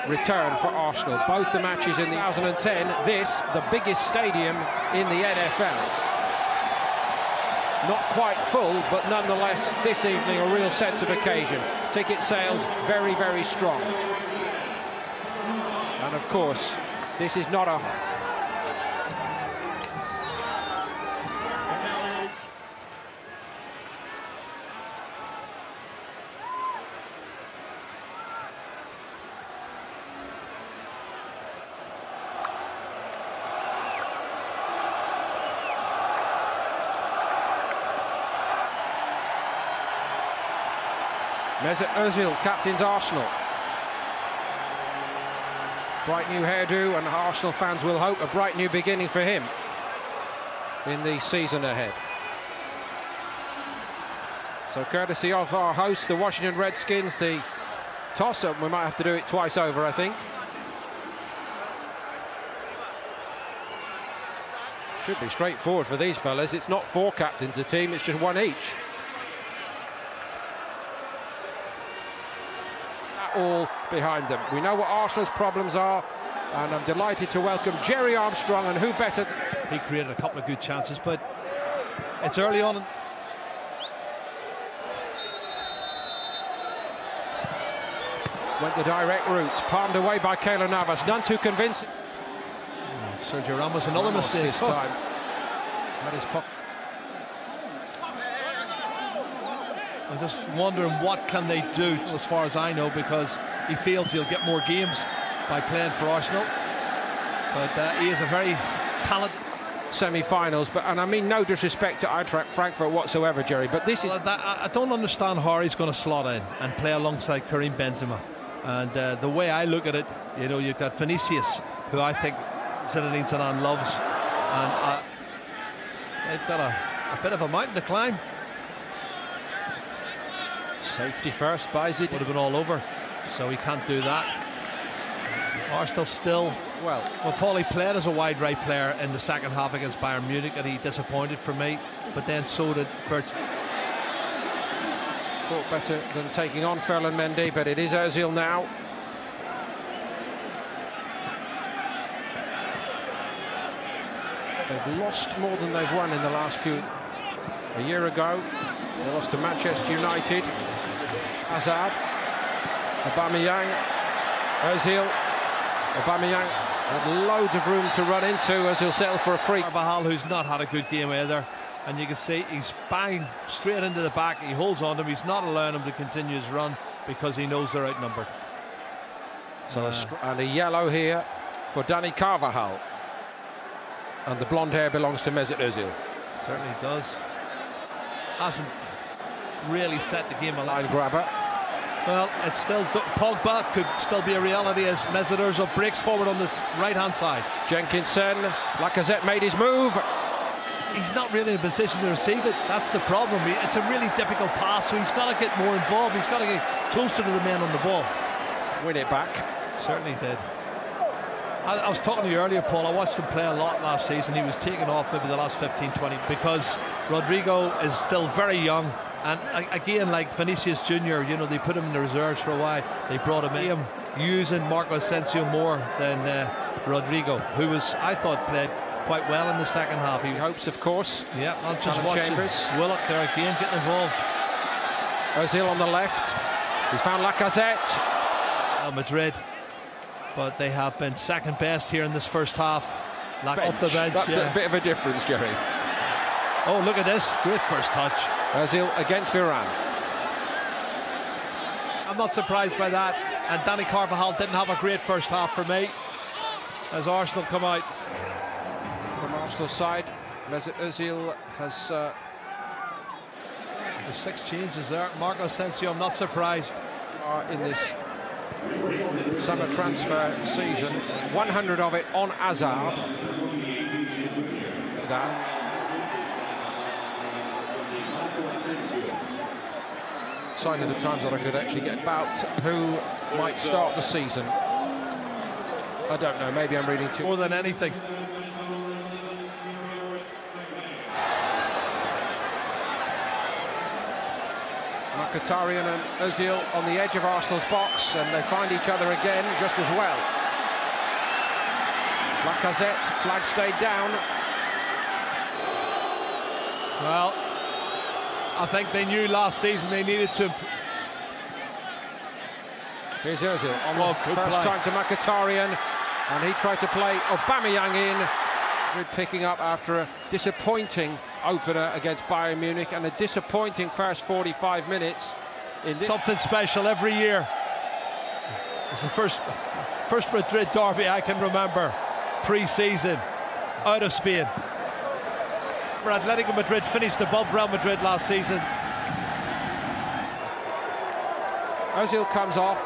return for Arsenal. Both the matches in the 2010, this, the biggest stadium in the NFL. Not quite full, but nonetheless, this evening, a real sense of occasion. Ticket sales very, very strong. And of course, this is not a... Mesut Ozil captains Arsenal. Bright new hairdo, and Arsenal fans will hope a bright new beginning for him in the season ahead. So courtesy of our hosts, the Washington Redskins, the toss-up, we might have to do it twice over, I think. Should be straightforward for these fellas. It's not 4 captains a team, it's just 1 each. All behind them. We know what Arsenal's problems are, and I'm delighted to welcome Gerry Armstrong, and who better? He created a couple of good chances, but it's early on. Went the direct route, palmed away by Keylor Navas, none too convincing. Sergio Ramos, another mistake this time. That is pocket. I'm just wondering what can they do, as far as I know, because he feels he'll get more games by playing for Arsenal. But he is a very talented semi-finals, and I mean no disrespect to Eintracht Frankfurt whatsoever, Gerry, but this is... I don't understand how he's going to slot in and play alongside Karim Benzema. And the way I look at it, you know, you've got Vinicius, who I think Zinedine Zidane loves, and they've got a bit of a mountain to climb. Safety first by Zidane. Would have been all over, so he can't do that. Arsenal still, well, Paulie played as a wide right player in the second half against Bayern Munich, and he disappointed for me, but then so did Virgil. Thought better than taking on Ferland Mendy, but it is Ozil now. They've lost more than they've won in the last few. A year ago, they lost to Manchester United. Hazard, Aubameyang, Ozil. Aubameyang had loads of room to run into as he'll settle for a free. Carvajal, who's not had a good game either, and you can see he's banged straight into the back. He holds on to him. He's not allowing him to continue his run because he knows they're outnumbered. So and a yellow here for Dani Carvajal, and the blonde hair belongs to Mesut Ozil. Certainly does. Hasn't really set the game alight. Line grabber. Well, it's still Pogba could still be a reality as Mesut Ozil breaks forward on this right-hand side. Jenkinson, Lacazette made his move. He's not really in a position to receive it. That's the problem. It's a really difficult pass, so he's got to get more involved. He's got to get closer to the men on the ball. Win it back. Certainly did. I was talking to you earlier, Paul. I watched him play a lot last season. He was taking off maybe the last 15-20 because Rodrigo is still very young. And again, like Vinicius Junior, you know, they put him in the reserves for a while. They brought him in, using Marco Asensio more than Rodrigo, who was, I thought, played quite well in the second half. He hopes, of course. Yeah, I'm just watching Willock there again getting involved. Ozil on the left. He's found Lacazette. Madrid, but they have been second best here in this first half. Off the bench. That's a bit of a difference, Gerry. Oh, look at this. Great first touch. Ozil against Varane. I'm not surprised by that. And Dani Carvajal didn't have a great first half for me as Arsenal come out. From Arsenal's side, Mesut Ozil has... There's 6 changes there. Marco Asensio, I'm not surprised. In this summer transfer season, 100 of it on Hazard. Sign of the times that I could actually get about who might start the season. I don't know, maybe I'm reading too... More than anything. Mkhitaryan and Ozil on the edge of Arsenal's box, and they find each other again just as well. Lacazette, flag stayed down. Well, I think they knew last season they needed to. Here's Ozil on the first time to Mkhitaryan, and he tried to play Aubameyang in. Madrid picking up after a disappointing opener against Bayern Munich and a disappointing first 45 minutes. Something special every year. It's the first Madrid derby I can remember pre-season out of Spain, where Atletico Madrid finished above Real Madrid last season. Ozil comes off.